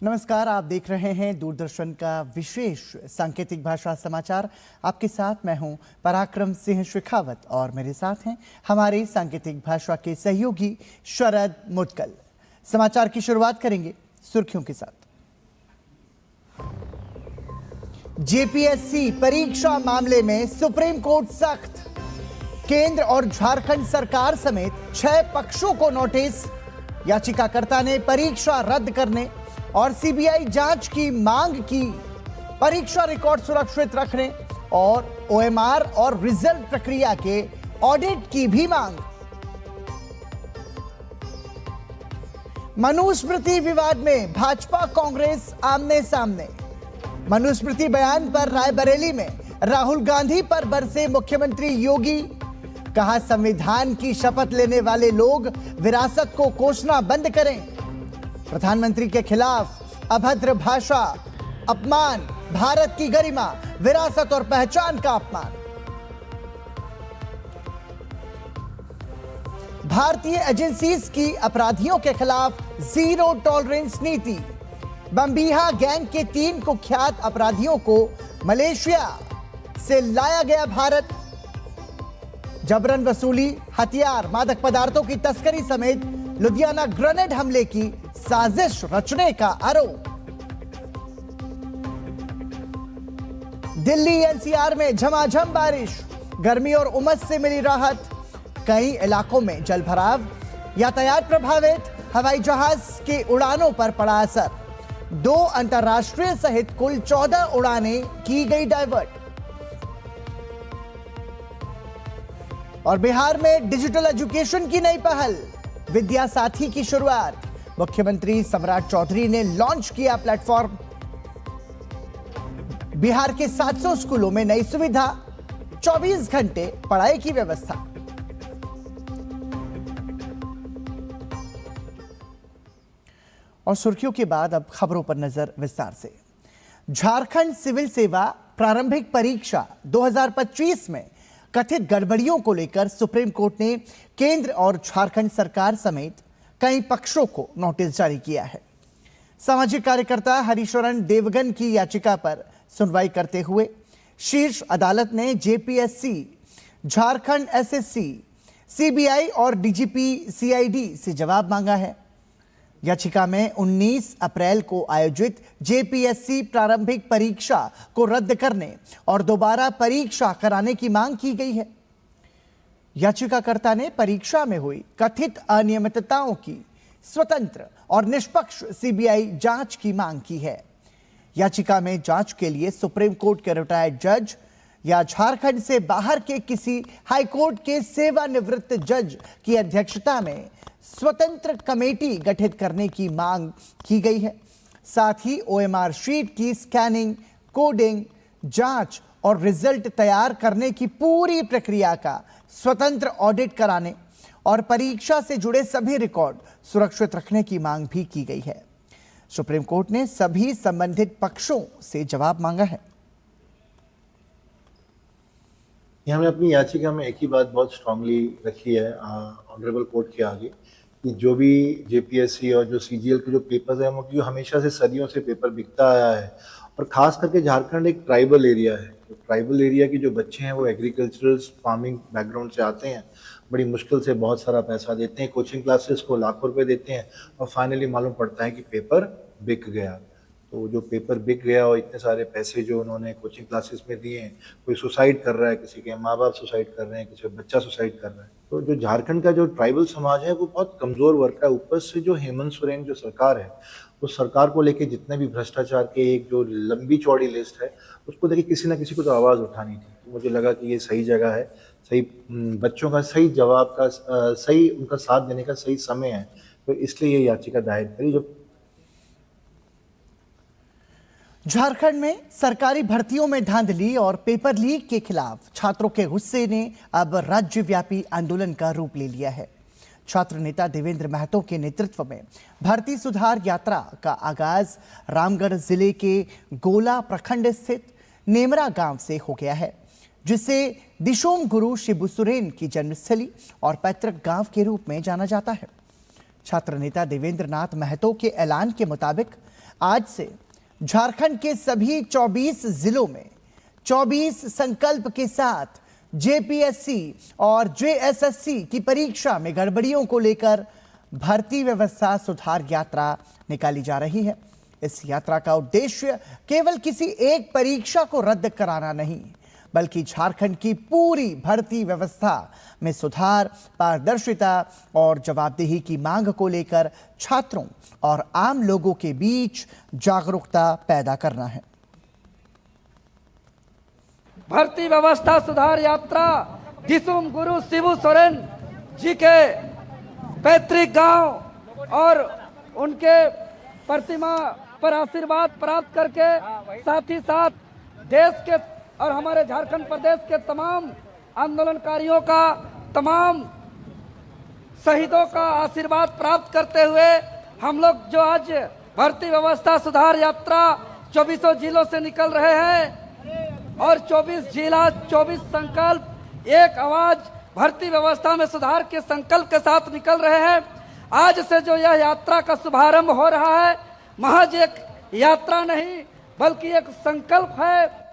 नमस्कार, आप देख रहे हैं दूरदर्शन का विशेष सांकेतिक भाषा समाचार। आपके साथ मैं हूं पराक्रम सिंह शेखावत और मेरे साथ हैं हमारे सांकेतिक भाषा के सहयोगी शरद मुदगल। समाचार की शुरुआत करेंगे सुर्खियों के साथ। जेपीएससी परीक्षा मामले में सुप्रीम कोर्ट सख्त, केंद्र और झारखंड सरकार समेत 6 पक्षों को नोटिस। याचिकाकर्ता ने परीक्षा रद्द करने और सीबीआई जांच की मांग की। परीक्षा रिकॉर्ड सुरक्षित रखने और ओएमआर और रिजल्ट प्रक्रिया के ऑडिट की भी मांग। मनुस्मृति विवाद में भाजपा कांग्रेस आमने सामने। मनुस्मृति बयान पर रायबरेली में राहुल गांधी पर बरसे मुख्यमंत्री योगी। कहा, संविधान की शपथ लेने वाले लोग विरासत को कोसना बंद करें। प्रधानमंत्री के खिलाफ अभद्र भाषा, अपमान, भारत की गरिमा, विरासत और पहचान का अपमान। भारतीय एजेंसीज की अपराधियों के खिलाफ जीरो टॉलरेंस नीति। बम्बीहा गैंग के 3 कुख्यात अपराधियों को मलेशिया से लाया गया भारत। जबरन वसूली, हथियार, मादक पदार्थों की तस्करी समेत लुधियाना ग्रेनेड हमले की साजिश रचने का आरोप। दिल्ली एनसीआर में झमाझम बारिश, गर्मी और उमस से मिली राहत। कई इलाकों में जलभराव, यातायात प्रभावित, हवाई जहाज के उड़ानों पर पड़ा असर। 2 अंतर्राष्ट्रीय सहित कुल 14 उड़ानें की गई डाइवर्ट। और बिहार में डिजिटल एजुकेशन की नई पहल, विद्या साथी की शुरुआत। मुख्यमंत्री सम्राट चौधरी ने लॉन्च किया प्लेटफॉर्म। बिहार के 700 स्कूलों में नई सुविधा, 24 घंटे पढ़ाई की व्यवस्था। और सुर्खियों के बाद अब खबरों पर नजर विस्तार से। झारखंड सिविल सेवा प्रारंभिक परीक्षा 2025 में कथित गड़बड़ियों को लेकर सुप्रीम कोर्ट ने केंद्र और झारखंड सरकार समेत कई पक्षों को नोटिस जारी किया है। सामाजिक कार्यकर्ता हरिशरण देवगन की याचिका पर सुनवाई करते हुए शीर्ष अदालत ने जेपीएससी, झारखंड एसएससी, सीबीआई और डीजीपी सीआईडी से जवाब मांगा है। याचिका में 19 अप्रैल को आयोजित जेपीएससी प्रारंभिक परीक्षा को रद्द करने और दोबारा परीक्षा कराने की मांग की गई है। याचिकाकर्ता ने परीक्षा में हुई कथित अनियमितताओं की स्वतंत्र और निष्पक्ष सीबीआई जांच की मांग की है। याचिका में जांच के लिए सुप्रीम कोर्ट के रिटायर्ड जज या झारखंड से बाहर के किसी हाईकोर्ट के सेवानिवृत्त जज की अध्यक्षता में स्वतंत्र कमेटी गठित करने की मांग की गई है। साथ ही ओएमआर शीट की स्कैनिंग, कोडिंग, जांच और रिजल्ट तैयार करने की पूरी प्रक्रिया का स्वतंत्र ऑडिट कराने और परीक्षा से जुड़े सभी रिकॉर्ड सुरक्षित रखने की मांग भी की गई है। सुप्रीम कोर्ट ने सभी संबंधित पक्षों से जवाब मांगा है। हमने अपनी याचिका में एक ही बात बहुत स्ट्रांगली रखी है ऑनरेबल कोर्ट के आगे कि जो भी जेपीएससी और जो सीजीएल के जो पेपर्स हैं वो हमेशा से सदियों से पेपर बिकता आया है। और खास करके झारखंड एक ट्राइबल एरिया है। तो ट्राइबल एरिया के जो बच्चे हैं वो एग्रीकल्चरल फार्मिंग बैकग्राउंड से आते हैं, बड़ी मुश्किल से बहुत सारा पैसा देते हैं, कोचिंग क्लासेस को लाखों रुपए देते हैं और फाइनली मालूम पड़ता है कि पेपर बिक गया। तो जो पेपर बिक गया और इतने सारे पैसे जो उन्होंने कोचिंग क्लासेस में दिए हैं, कोई सुसाइड कर रहा है, किसी के माँ बाप सुसाइड कर रहे हैं, किसी का बच्चा सुसाइड कर रहा है। तो जो झारखंड का जो ट्राइबल समाज है वो बहुत कमज़ोर वर्ग का। ऊपर से जो हेमंत सोरेन जो सरकार है, उस सरकार को लेके जितने भी भ्रष्टाचार के एक जो लंबी चौड़ी लिस्ट है उसको लेके किसी ना किसी को तो आवाज़ उठानी थी। तो मुझे लगा कि ये सही जगह है, सही बच्चों का सही जवाब का सही उनका साथ देने का सही समय है। तो इसलिए ये याचिका दायर करी। जो झारखंड में सरकारी भर्तियों में धांधली और पेपर लीक के खिलाफ छात्रों के गुस्से ने अब राज्यव्यापी आंदोलन का रूप ले लिया है। छात्र नेता देवेंद्र महतो के नेतृत्व में भर्ती सुधार यात्रा का आगाज रामगढ़ जिले के गोला प्रखंड स्थित नेमरा गांव से हो गया है, जिसे दिशोम गुरु शिबू सोरेन की जन्मस्थली और पैतृक गांव के रूप में जाना जाता है। छात्र नेता देवेंद्र नाथ महतो के ऐलान के मुताबिक आज से झारखंड के सभी 24 जिलों में 24 संकल्प के साथ जेपीएससी और जेएसएससी की परीक्षा में गड़बड़ियों को लेकर भर्ती व्यवस्था सुधार यात्रा निकाली जा रही है। इस यात्रा का उद्देश्य केवल किसी एक परीक्षा को रद्द कराना नहीं, बल्कि झारखंड की पूरी भर्ती व्यवस्था में सुधार, पारदर्शिता और जवाबदेही की मांग को लेकर छात्रों और आम लोगों के बीच जागरूकता पैदा करना है। भर्ती व्यवस्था सुधार यात्रा दिसुम गुरु शिबू सोरेन जी के पैतृक गांव और उनके प्रतिमा पर आशीर्वाद प्राप्त करके साथ ही साथ देश के और हमारे झारखंड प्रदेश के तमाम आंदोलनकारियों का, तमाम शहीदों का आशीर्वाद प्राप्त करते हुए हम लोग जो आज भर्ती व्यवस्था सुधार यात्रा 24 जिलों से निकल रहे हैं और 24 जिला 24 संकल्प एक आवाज भर्ती व्यवस्था में सुधार के संकल्प के साथ निकल रहे हैं। आज से जो यह यात्रा का शुभारंभ हो रहा है, महज एक यात्रा नहीं बल्कि एक संकल्प है।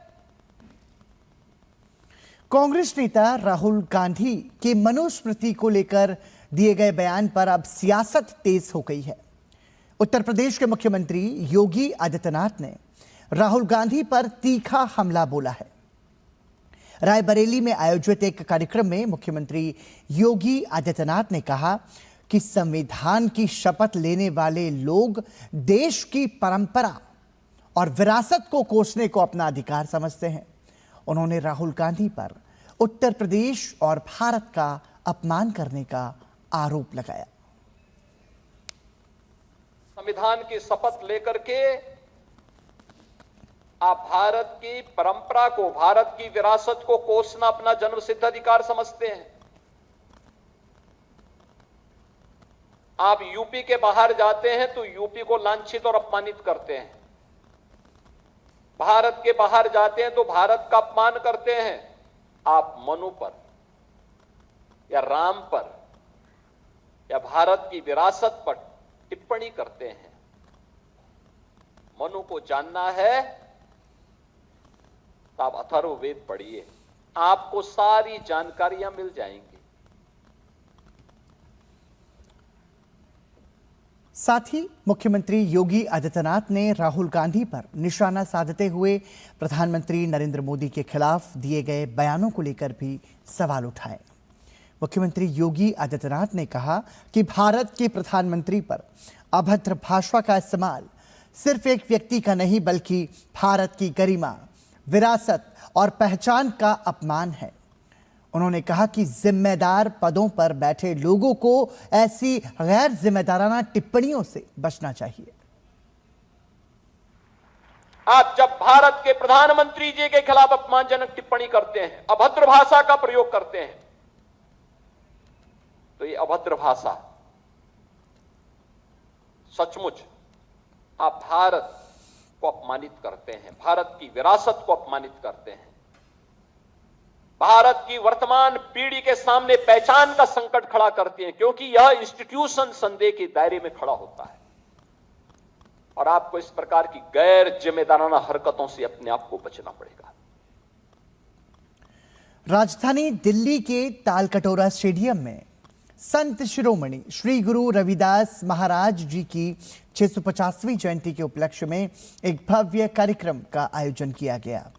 कांग्रेस नेता राहुल गांधी के मनुस्मृति को लेकर दिए गए बयान पर अब सियासत तेज हो गई है। उत्तर प्रदेश के मुख्यमंत्री योगी आदित्यनाथ ने राहुल गांधी पर तीखा हमला बोला है। रायबरेली में आयोजित एक कार्यक्रम में मुख्यमंत्री योगी आदित्यनाथ ने कहा कि संविधान की शपथ लेने वाले लोग देश की परंपरा और विरासत को कोसने को अपना अधिकार समझते हैं। उन्होंने राहुल गांधी पर उत्तर प्रदेश और भारत का अपमान करने का आरोप लगाया। संविधान की शपथ लेकर के आप भारत की परंपरा को, भारत की विरासत को कोसना अपना जन्मसिद्ध अधिकार समझते हैं। आप यूपी के बाहर जाते हैं तो यूपी को लांछित और अपमानित करते हैं। भारत के बाहर जाते हैं तो भारत का अपमान करते हैं। आप मनु पर या राम पर या भारत की विरासत पर टिप्पणी करते हैं। मनु को जानना है तो आप अथर्ववेद पढ़िए, आपको सारी जानकारियां मिल जाएंगी। साथ ही मुख्यमंत्री योगी आदित्यनाथ ने राहुल गांधी पर निशाना साधते हुए प्रधानमंत्री नरेंद्र मोदी के खिलाफ दिए गए बयानों को लेकर भी सवाल उठाए। मुख्यमंत्री योगी आदित्यनाथ ने कहा कि भारत के प्रधानमंत्री पर अभद्र भाषा का इस्तेमाल सिर्फ एक व्यक्ति का नहीं बल्कि भारत की गरिमा, विरासत और पहचान का अपमान है। उन्होंने कहा कि जिम्मेदार पदों पर बैठे लोगों को ऐसी गैर जिम्मेदाराना टिप्पणियों से बचना चाहिए। आप जब भारत के प्रधानमंत्री जी के खिलाफ अपमानजनक टिप्पणी करते हैं, अभद्र भाषा का प्रयोग करते हैं, तो ये अभद्र भाषा सचमुच आप भारत को अपमानित करते हैं, भारत की विरासत को अपमानित करते हैं। भारत की वर्तमान पीढ़ी के सामने पहचान का संकट खड़ा करती हैं, क्योंकि यह इंस्टीट्यूशन संदेह के दायरे में खड़ा होता है और आपको इस प्रकार की गैर जिम्मेदाराना हरकतों से अपने आप को बचना पड़ेगा। राजधानी दिल्ली के तालकटोरा स्टेडियम में संत शिरोमणि श्री गुरु रविदास महाराज जी की 650वीं जयंती के उपलक्ष्य में एक भव्य कार्यक्रम का आयोजन किया गया।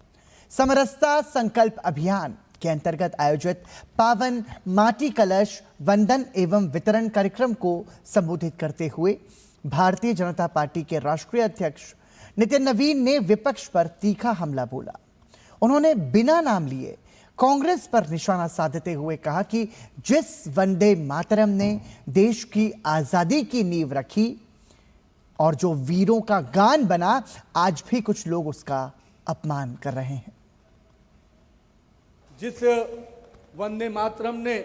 समरसता संकल्प अभियान के अंतर्गत आयोजित पावन माटी कलश वंदन एवं वितरण कार्यक्रम को संबोधित करते हुए भारतीय जनता पार्टी के राष्ट्रीय अध्यक्ष नितिन नवीन ने विपक्ष पर तीखा हमला बोला। उन्होंने बिना नाम लिए कांग्रेस पर निशाना साधते हुए कहा कि जिस वंदे मातरम ने देश की आजादी की नींव रखी और जो वीरों का गान बना, आज भी कुछ लोग उसका अपमान कर रहे हैं। जिस वंदे मातरम ने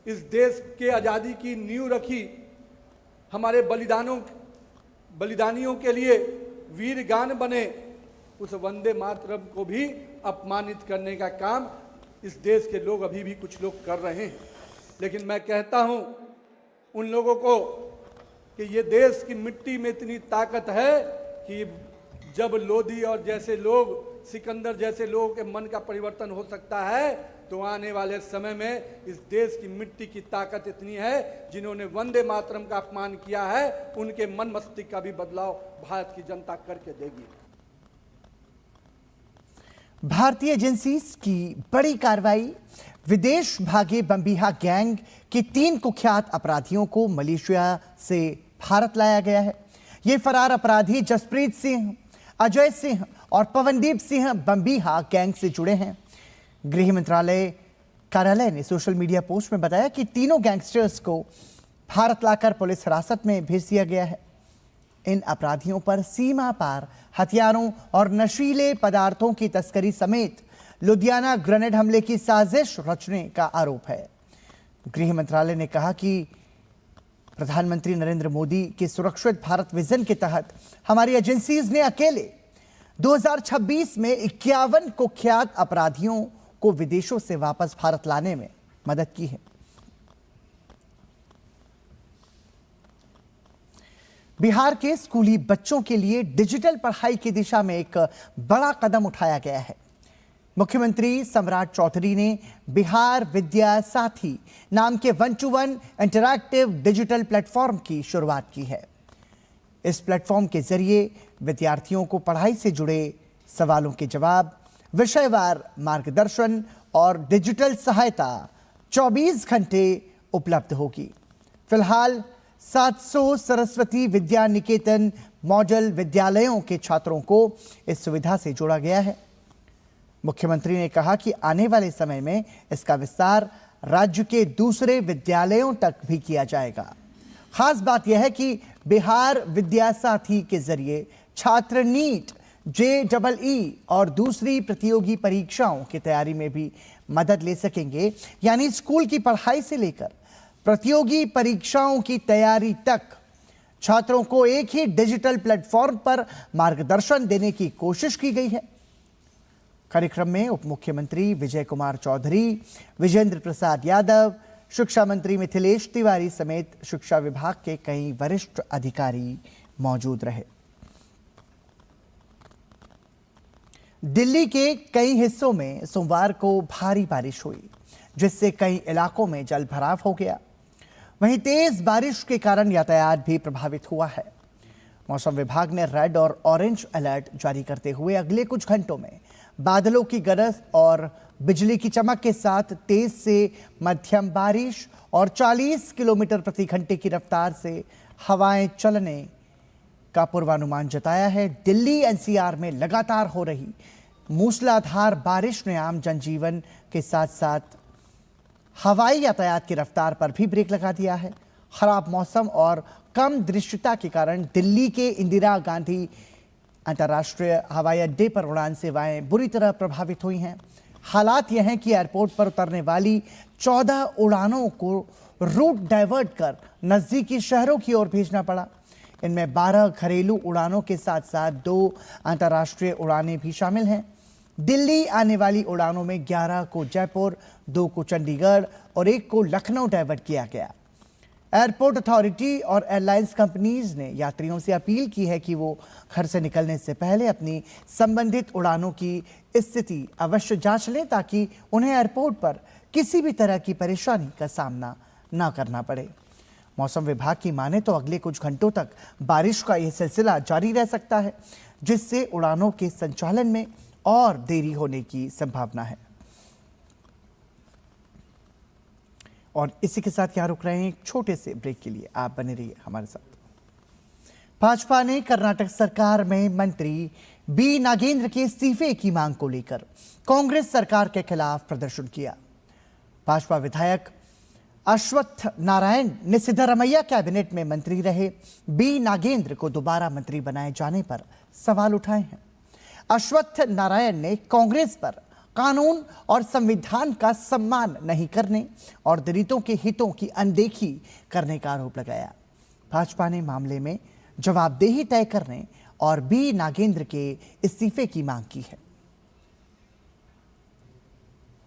इस देश के आज़ादी की नींव रखी, हमारे बलिदानियों के लिए वीर गान बने, उस वंदे मातरम को भी अपमानित करने का काम इस देश के लोग अभी भी कुछ लोग कर रहे हैं। लेकिन मैं कहता हूं उन लोगों को कि ये देश की मिट्टी में इतनी ताकत है कि जब लोधी और जैसे लोग, सिकंदर जैसे लोगों के मन का परिवर्तन हो सकता है, तो आने वाले समय में इस देश की मिट्टी की ताकत इतनी है, जिन्होंने वंदे मातरम का अपमान किया है, उनके मन मस्तिष्क का भी बदलाव भारत की जनता करके देगी। भारतीय एजेंसी की बड़ी कार्रवाई। विदेश भागे बम्बिहा गैंग के 3 कुख्यात अपराधियों को मलेशिया से भारत लाया गया है। ये फरार अपराधी जसप्रीत सिंह, अजय सिंह और पवनदीप सिंह बम्बिहा गैंग से जुड़े हैं। गृह मंत्रालय कार्यालय ने सोशल मीडिया पोस्ट में बताया कि तीनों गैंगस्टर्स को भारत लाकर पुलिस हिरासत में भेज दिया गया है। इन अपराधियों पर सीमा पार हथियारों और नशीले पदार्थों की तस्करी समेत लुधियाना ग्रेनेड हमले की साजिश रचने का आरोप है। गृह मंत्रालय ने कहा कि प्रधानमंत्री नरेंद्र मोदी के सुरक्षित भारत विजन के तहत हमारी एजेंसीज ने अकेले 2026 में 51 कुख्यात अपराधियों को विदेशों से वापस भारत लाने में मदद की है। बिहार के स्कूली बच्चों के लिए डिजिटल पढ़ाई की दिशा में एक बड़ा कदम उठाया गया है। मुख्यमंत्री सम्राट चौधरी ने बिहार विद्या साथी नाम के 1-to-1 इंटरैक्टिव डिजिटल प्लेटफॉर्म की शुरुआत की है। इस प्लेटफॉर्म के जरिए विद्यार्थियों को पढ़ाई से जुड़े सवालों के जवाब, विषयवार मार्गदर्शन और डिजिटल सहायता 24 घंटे उपलब्ध होगी। फिलहाल 700 सरस्वती विद्या निकेतन मॉडल विद्यालयों के छात्रों को इस सुविधा से जोड़ा गया है। मुख्यमंत्री ने कहा कि आने वाले समय में इसका विस्तार राज्य के दूसरे विद्यालयों तक भी किया जाएगा। खास बात यह है कि बिहार विद्या साथी के जरिए छात्र नीट, JEE और दूसरी प्रतियोगी परीक्षाओं की तैयारी में भी मदद ले सकेंगे। यानी स्कूल की पढ़ाई से लेकर प्रतियोगी परीक्षाओं की तैयारी तक छात्रों को एक ही डिजिटल प्लेटफॉर्म पर मार्गदर्शन देने की कोशिश की गई है। कार्यक्रम में उप मुख्यमंत्री विजय कुमार चौधरी, विजेंद्र प्रसाद यादव, शिक्षा मंत्री मिथिलेश तिवारी समेत शिक्षा विभाग के कई वरिष्ठ अधिकारी मौजूद रहे। दिल्ली के कई हिस्सों में सोमवार को भारी बारिश हुई, जिससे कई इलाकों में जल भराव हो गया। वहीं तेज बारिश के कारण यातायात भी प्रभावित हुआ है। मौसम विभाग ने रेड और ऑरेंज अलर्ट जारी करते हुए अगले कुछ घंटों में बादलों की गरज और बिजली की चमक के साथ तेज से मध्यम बारिश और 40 किलोमीटर प्रति घंटे की रफ्तार से हवाएं चलने का पूर्वानुमान जताया है। दिल्ली NCR में लगातार हो रही मूसलाधार बारिश ने आम जनजीवन के साथ साथ हवाई यातायात की रफ्तार पर भी ब्रेक लगा दिया है। खराब मौसम और कम दृश्यता के कारण दिल्ली के इंदिरा गांधी अंतर्राष्ट्रीय हवाई अड्डे पर उड़ान सेवाएं बुरी तरह प्रभावित हुई हैं। हालात यह हैं कि एयरपोर्ट पर उतरने वाली 14 उड़ानों को रूट डाइवर्ट कर नज़दीकी शहरों की ओर भेजना पड़ा। इनमें 12 घरेलू उड़ानों के साथ साथ 2 अंतर्राष्ट्रीय उड़ानें भी शामिल हैं। दिल्ली आने वाली उड़ानों में 11 को जयपुर, 2 को चंडीगढ़ और 1 को लखनऊ डाइवर्ट किया गया। एयरपोर्ट अथॉरिटी और एयरलाइंस कंपनीज ने यात्रियों से अपील की है कि वो घर से निकलने से पहले अपनी संबंधित उड़ानों की स्थिति अवश्य जांच लें, ताकि उन्हें एयरपोर्ट पर किसी भी तरह की परेशानी का सामना न करना पड़े। मौसम विभाग की माने तो अगले कुछ घंटों तक बारिश का यह सिलसिला जारी रह सकता है, जिससे उड़ानों के संचालन में और देरी होने की संभावना है। और इसी के साथ यहाँ रुक रहे हैं एक छोटे से ब्रेक के लिए। आप बने रहिए हमारे साथ। भाजपा ने कर्नाटक सरकार में मंत्री बी नागेंद्र के इस्तीफे की मांग को लेकर कांग्रेस सरकार के खिलाफ प्रदर्शन किया। भाजपा विधायक अश्वत्थ नारायण ने सिद्धरमैया कैबिनेट में मंत्री रहे बी नागेंद्र को दोबारा मंत्री बनाए जाने पर सवाल उठाए हैं। अश्वत्थ नारायण ने कांग्रेस पर कानून और संविधान का सम्मान नहीं करने और दलितों के हितों की अनदेखी करने का आरोप लगाया। भाजपा ने मामले में जवाबदेही तय करने और बी नागेंद्र के इस्तीफे की मांग की है।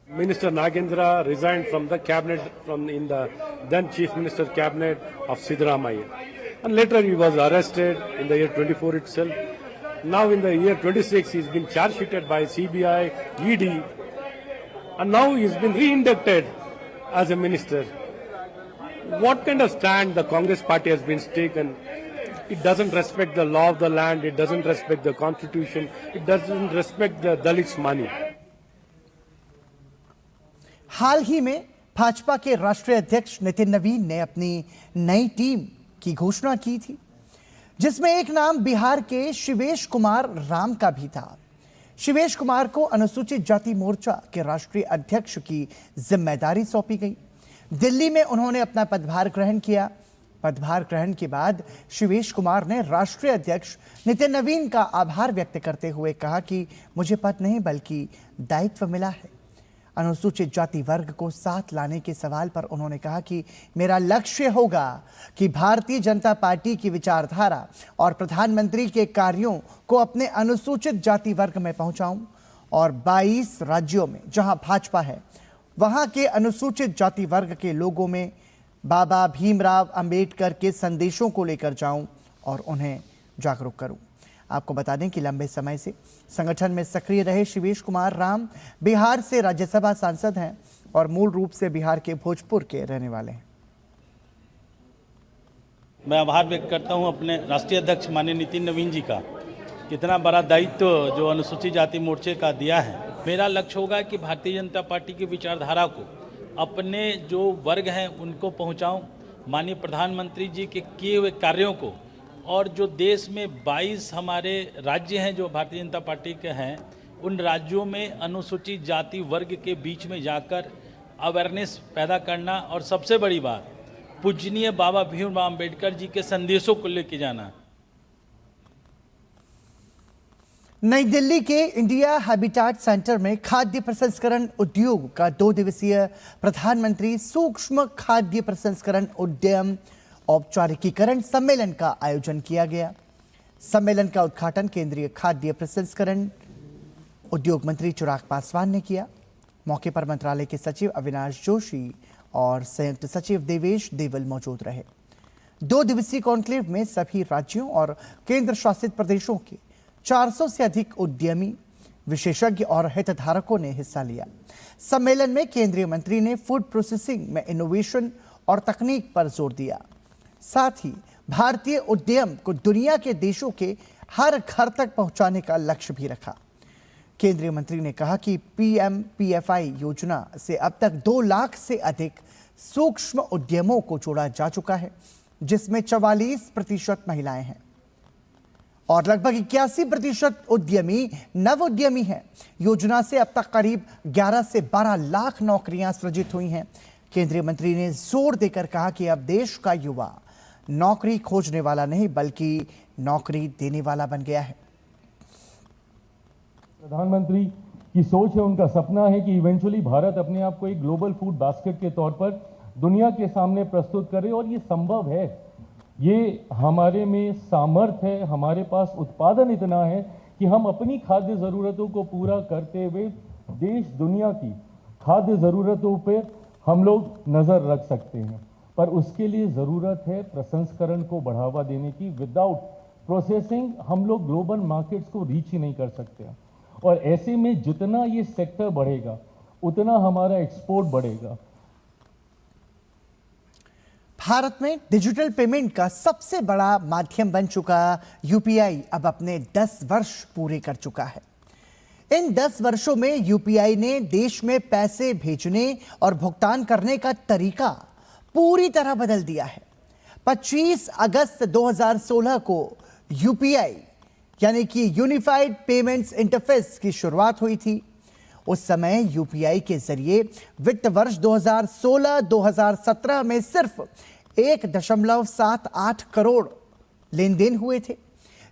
Minister Nagendra resigned from the cabinet in the then Chief Minister cabinet of Siddaramaiah, and later he was arrested in the year 24 itself. Now in the year 26, he's been charge sheeted by CBI, ED, and now he's been re-inducted as a minister. What kind of stand the Congress party has been taken? It doesn't respect the law of the land, it doesn't respect the constitution, it doesn't respect the Dalits' money. हाल ही में भाजपा के राष्ट्रीय अध्यक्ष नितिन नवीन ने अपनी नई team की घोषणा की थी, जिसमें एक नाम बिहार के शिवेश कुमार राम का भी था। शिवेश कुमार को अनुसूचित जाति मोर्चा के राष्ट्रीय अध्यक्ष की जिम्मेदारी सौंपी गई। दिल्ली में उन्होंने अपना पदभार ग्रहण किया। पदभार ग्रहण के बाद शिवेश कुमार ने राष्ट्रीय अध्यक्ष नितिन नवीन का आभार व्यक्त करते हुए कहा कि मुझे पद नहीं बल्कि दायित्व मिला है। अनुसूचित जाति वर्ग को साथ लाने के सवाल पर उन्होंने कहा कि मेरा लक्ष्य होगा कि भारतीय जनता पार्टी की विचारधारा और प्रधानमंत्री के कार्यों को अपने अनुसूचित जाति वर्ग में पहुंचाऊं और 22 राज्यों में जहां भाजपा है वहां के अनुसूचित जाति वर्ग के लोगों में बाबा भीमराव अंबेडकर के संदेशों को लेकर जाऊं और उन्हें जागरूक करूं। आपको बता दें कि लंबे समय से संगठन में सक्रिय रहे शिवेश कुमार राम बिहार से राज्यसभा सांसद हैं और मूल रूप से बिहार के भोजपुर के रहने वाले हैं। मैं आभार व्यक्त करता हूं अपने राष्ट्रीय अध्यक्ष माननीय नितिन नवीन जी का, कितना बड़ा दायित्व जो अनुसूचित जाति मोर्चे का दिया है। मेरा लक्ष्य होगा कि भारतीय जनता पार्टी की विचारधारा को अपने जो वर्ग हैं उनको पहुंचाऊं, माननीय प्रधानमंत्री जी के किए हुए कार्यों को, और जो देश में 22 हमारे राज्य हैं जो भारतीय जनता पार्टी के हैं, उन राज्यों में अनुसूचित जाति वर्ग के बीच में जाकर अवेयरनेस पैदा करना और सबसे बड़ी बात पूजनीय बाबा भीमराव अंबेडकर जी के संदेशों को लेके जाना। नई दिल्ली के इंडिया हैबिटेट सेंटर में खाद्य प्रसंस्करण उद्योग का 2 दिवसीय प्रधानमंत्री सूक्ष्म खाद्य प्रसंस्करण उद्यम औपचारिकीकरण सम्मेलन का आयोजन किया गया। सम्मेलन का उद्घाटन केंद्रीय खाद्य प्रसंस्करण उद्योग मंत्री चिराग पासवान ने किया। मौके पर मंत्रालय के सचिव अविनाश जोशी और संयुक्त सचिव देवेश देवल मौजूद रहे। 2 दिवसीय कॉन्क्लेव में सभी राज्यों और केंद्र शासित प्रदेशों के 400 से अधिक उद्यमी, विशेषज्ञ और हितधारकों ने हिस्सा लिया। सम्मेलन में केंद्रीय मंत्री ने फूड प्रोसेसिंग में इनोवेशन और तकनीक पर जोर दिया। साथ ही भारतीय उद्यम को दुनिया के देशों के हर घर तक पहुंचाने का लक्ष्य भी रखा। केंद्रीय मंत्री ने कहा कि पीएमपीएफआई योजना से अब तक 2 लाख से अधिक सूक्ष्म उद्यमों को जोड़ा जा चुका है, जिसमें 44% महिलाएं हैं और लगभग 81% उद्यमी नव उद्यमी हैं। योजना से अब तक करीब 11 से 12 लाख नौकरियां सृजित हुई हैं। केंद्रीय मंत्री ने जोर देकर कहा कि अब देश का युवा नौकरी खोजने वाला नहीं बल्कि नौकरी देने वाला बन गया है। प्रधानमंत्री की सोच है, उनका सपना है कि इवेंचुअली भारत अपने आप को एक ग्लोबल फूड बास्केट के तौर पर दुनिया के सामने प्रस्तुत करे, और ये संभव है। ये हमारे में सामर्थ्य है, हमारे पास उत्पादन इतना है कि हम अपनी खाद्य ज़रूरतों को पूरा करते हुए देश दुनिया की खाद्य ज़रूरतों पर हम लोग नज़र रख सकते हैं। पर उसके लिए ज़रूरत है प्रसंस्करण को बढ़ावा देने की। विदाउट प्रोसेसिंग हम लोग ग्लोबल मार्केट्स को रीच ही नहीं कर सकते, और ऐसे में जितना ये सेक्टर बढ़ेगा उतना हमारा एक्सपोर्ट बढ़ेगा। भारत में डिजिटल पेमेंट का सबसे बड़ा माध्यम बन चुका यूपीआई अब अपने 10 वर्ष पूरे कर चुका है। इन 10 वर्षों में यूपीआई ने देश में पैसे भेजने और भुगतान करने का तरीका पूरी तरह बदल दिया है। 25 अगस्त 2016 को यूपीआई यानी कि यूनिफाइड पेमेंट्स इंटरफेस की शुरुआत हुई थी। उस समय यूपीआई के जरिए वित्त वर्ष 2016-2017 में सिर्फ 1.78 करोड़ लेन देन हुए थे,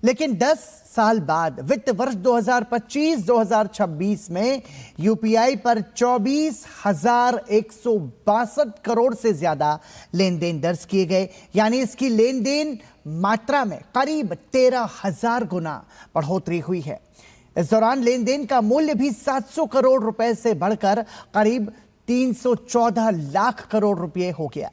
लेकिन 10 साल बाद वित्त वर्ष 2025-2026 में यूपीआई पर 24,162 करोड़ से ज्यादा लेन देन दर्ज किए गए। यानी इसकी लेन देन मात्रा में करीब 13,000 गुना बढ़ोतरी हुई है। इस दौरान लेन देन का मूल्य भी 700 करोड़ रुपए से बढ़कर करीब 314 लाख करोड़ रुपए हो गया।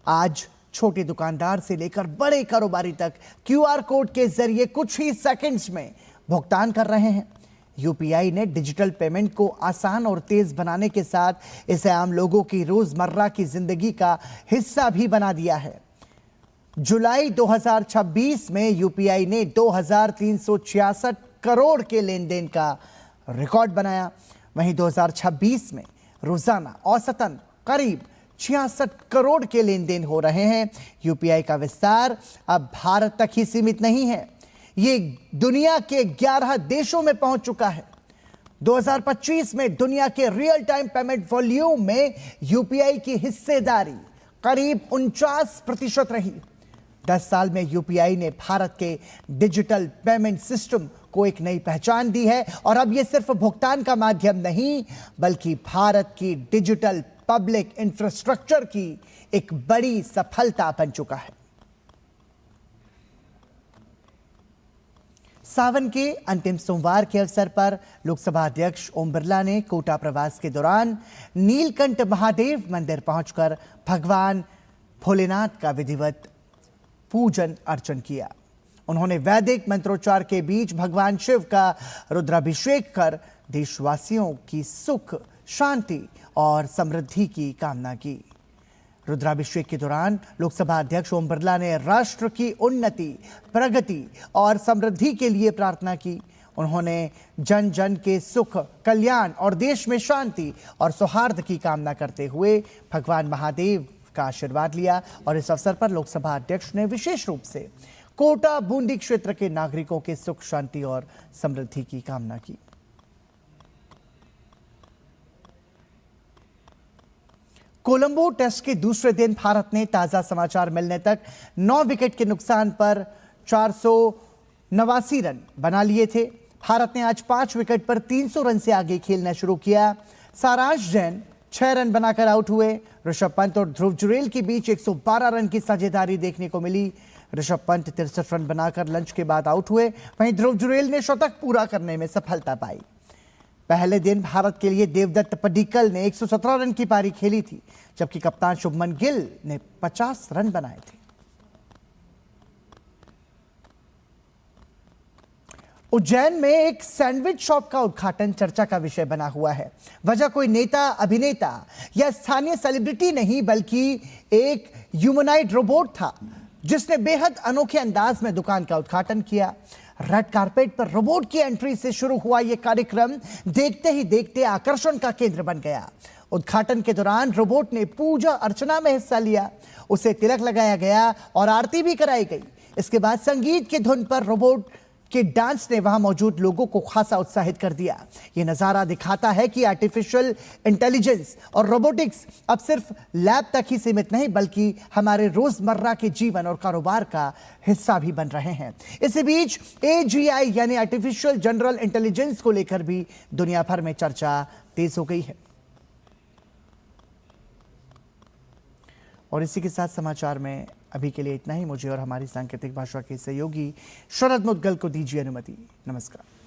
आज छोटे दुकानदार से लेकर बड़े कारोबारी तक क्यूआर कोड के जरिए कुछ ही सेकंड्स में भुगतान कर रहे हैं। यूपीआई ने डिजिटल पेमेंट को आसान और तेज बनाने के साथ इसे आम लोगों की रोजमर्रा की जिंदगी का हिस्सा भी बना दिया है। जुलाई 2026 में यूपीआई ने 2366 करोड़ के लेन देन का रिकॉर्ड बनाया। वहीं 2026 में रोजाना औसतन करीब 66 करोड़ के लेन देन हो रहे हैं। यूपीआई का विस्तार अब भारत तक ही सीमित नहीं है, ये दुनिया के 11 देशों में पहुंच चुका है। 2025 में दुनिया के रियल टाइम पेमेंट वॉल्यूम में यूपीआई की हिस्सेदारी करीब 49% रही। 10 साल में यूपीआई ने भारत के डिजिटल पेमेंट सिस्टम को एक नई पहचान दी है और अब यह सिर्फ भुगतान का माध्यम नहीं बल्कि भारत की डिजिटल पब्लिक इंफ्रास्ट्रक्चर की एक बड़ी सफलता बन चुका है। सावन के अंतिम सोमवार के अवसर पर लोकसभा अध्यक्ष ओम बिरला ने कोटा प्रवास के दौरान नीलकंठ महादेव मंदिर पहुंचकर भगवान भोलेनाथ का विधिवत पूजन अर्चन किया। उन्होंने वैदिक मंत्रोच्चार के बीच भगवान शिव का रुद्राभिषेक कर देशवासियों की सुख, शांति और समृद्धि की कामना की। रुद्राभिषेक के दौरान लोकसभा अध्यक्ष ओम बिरला ने राष्ट्र की उन्नति, प्रगति और समृद्धि के लिए प्रार्थना की। उन्होंने जन जन के सुख, कल्याण और देश में शांति और सौहार्द की कामना करते हुए भगवान महादेव का आशीर्वाद लिया और इस अवसर पर लोकसभा अध्यक्ष ने विशेष रूप से कोटा बूंदी क्षेत्र के नागरिकों के सुख, शांति और समृद्धि की कामना की। कोलंबो टेस्ट के दूसरे दिन भारत ने ताजा समाचार मिलने तक 9 विकेट के नुकसान पर 489 रन बना लिए थे। भारत ने आज 5 विकेट पर 300 रन से आगे खेलना शुरू किया। सारांश जैन 6 रन बनाकर आउट हुए। ऋषभ पंत और ध्रुव जुरेल के बीच 112 रन की साझेदारी देखने को मिली। ऋषभ पंत 63 रन बनाकर लंच के बाद आउट हुए। वहीं ध्रुव जुरेल ने शतक पूरा करने में सफलता पाई। पहले दिन भारत के लिए देवदत्त पडिक्कल ने 117 रन की पारी खेली थी, जबकि कप्तान शुभमन गिल ने 50 रन बनाए थे। उज्जैन में एक सैंडविच शॉप का उद्घाटन चर्चा का विषय बना हुआ है। वजह कोई नेता, अभिनेता या स्थानीय सेलिब्रिटी नहीं बल्कि एक ह्यूमनॉइड रोबोट था जिसने बेहद अनोखे अंदाज में दुकान का उद्घाटन किया। रेड कारपेट पर रोबोट की एंट्री से शुरू हुआ यह कार्यक्रम देखते ही देखते आकर्षण का केंद्र बन गया। उद्घाटन के दौरान रोबोट ने पूजा अर्चना में हिस्सा लिया, उसे तिलक लगाया गया और आरती भी कराई गई। इसके बाद संगीत की धुन पर रोबोट के डांस ने वहां मौजूद लोगों को खासा उत्साहित कर दिया। यह नजारा दिखाता है कि आर्टिफिशियल इंटेलिजेंस और रोबोटिक्स अब सिर्फ लैब तक ही सीमित नहीं बल्कि हमारे रोजमर्रा के जीवन और कारोबार का हिस्सा भी बन रहे हैं। इसी बीच AGI यानी आर्टिफिशियल जनरल इंटेलिजेंस को लेकर भी दुनिया भर में चर्चा तेज हो गई है। और इसी के साथ समाचार में अभी के लिए इतना ही। मुझे और हमारी सांकेतिक भाषा के सहयोगी शरद मुद्गल को दीजिए अनुमति। नमस्कार।